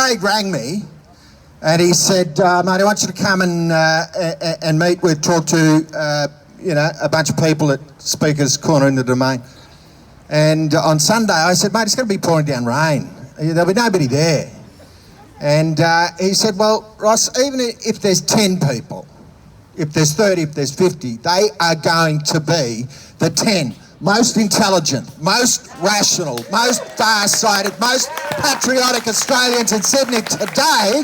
Craig rang me and he said, mate, I want you to come and meet with, talk to, a bunch of people at Speaker's Corner in the Domain. And on Sunday, I said, mate, it's going to be pouring down rain. There'll be nobody there. And he said, well, Ross, even if there's 10 people, if there's 30, if there's 50, they are going to be the 10 most intelligent, most rational, most far-sighted, most patriotic Australians in Sydney today.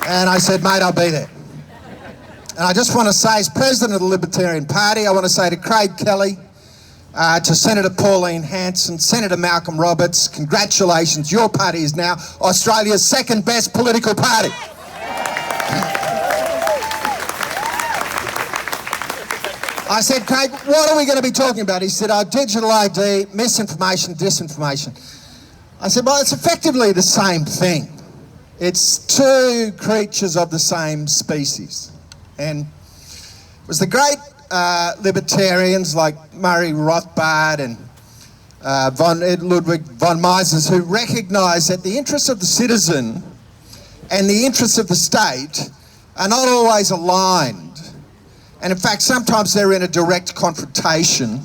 And I said, mate, I'll be there. And I just want to say, as President of the Libertarian Party, I want to say to Craig Kelly, to Senator Pauline Hanson, Senator Malcolm Roberts, congratulations, your party is now Australia's second best political party. I said, Craig, what are we going to be talking about? He said, digital ID, misinformation, disinformation. I said, well, it's effectively the same thing. It's two creatures of the same species. And it was the great libertarians like Murray Rothbard and Ludwig von Mises who recognised that the interests of the citizen and the interests of the state are not always aligned. And in fact, sometimes they're in a direct confrontation.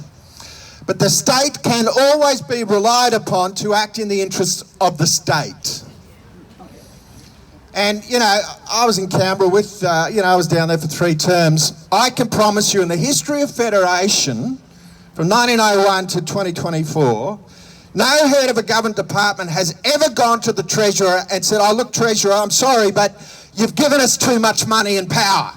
But the state can always be relied upon to act in the interests of the state. And, I was in Canberra with, I was down there for 3 terms. I can promise you in the history of Federation, from 1901 to 2024, no head of a government department has ever gone to the Treasurer and said, oh, look, Treasurer, I'm sorry, but you've given us too much money and power.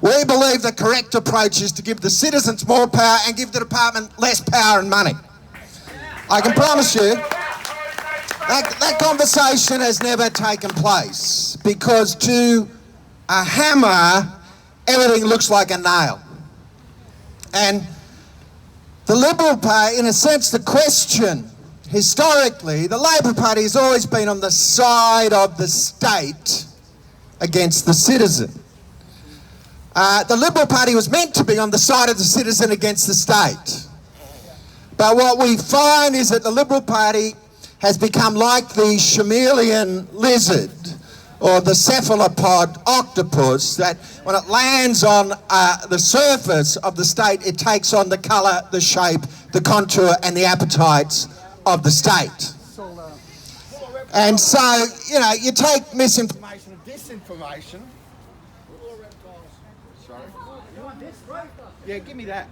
We believe the correct approach is to give the citizens more power and give the department less power and money. I can promise you that conversation has never taken place because to a hammer, everything looks like a nail. And the Liberal Party, in a sense, the question, historically, the Labor Party has always been on the side of the state against the citizen. The Liberal Party was meant to be on the side of the citizen against the state. But what we find is that the Liberal Party has become like the chameleon lizard or the cephalopod octopus that when it lands on the surface of the state, it takes on the colour, the shape, the contour and the appetites of the state. And so, you take misinformation and disinformation. Yeah, give me that.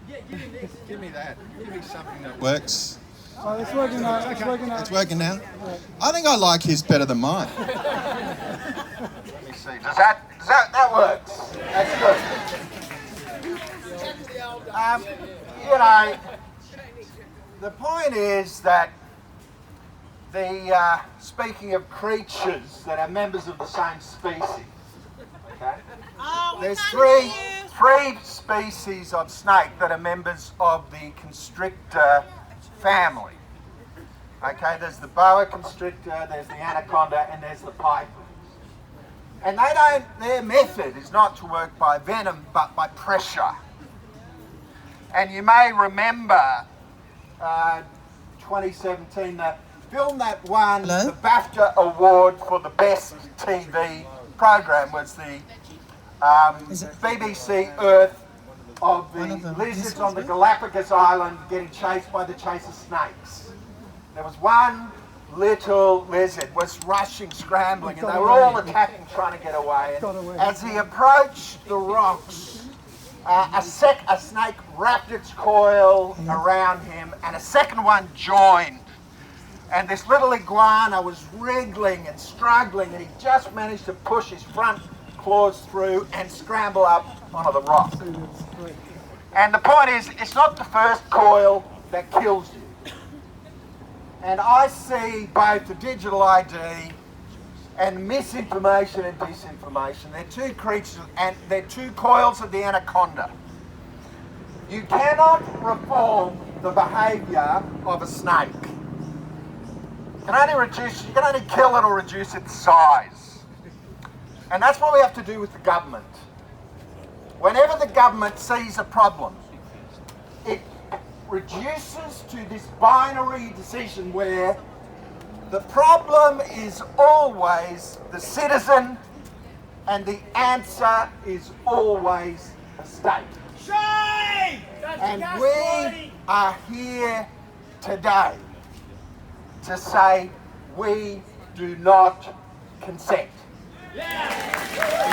Give me that. Give me something that works. Oh, it's working now. It's working now. It's working now? Yeah. I think I like his better than mine. Let me see. Does that works? That's good. The point is that speaking of creatures that are members of the same species, okay? There's three species of snake that are members of the constrictor family. Okay, there's the boa constrictor, there's the anaconda, and there's the python. And their method is not to work by venom, but by pressure. And you may remember 2017, the film that won the BAFTA award for the best TV program was the BBC Earth of the lizards on the Galapagos Island getting chased by the chaser snakes. There was one little lizard was rushing, scrambling, and they were all attacking, trying to get away. And as he approached the rocks, a snake wrapped its coil around him, and a second one joined. And this little iguana was wriggling and struggling, and he just managed to push his front claws through and scramble up onto the rock. And the point is, it's not the first coil that kills you. And I see both the digital ID and misinformation and disinformation. They're two creatures, and they're two coils of the anaconda. You cannot reform the behaviour of a snake. You can only kill it or reduce its size. And that's what we have to do with the government. Whenever the government sees a problem, reduces to this binary decision where the problem is always the citizen and the answer is always the state. Shame! And we are here today to say we do not consent. Yeah!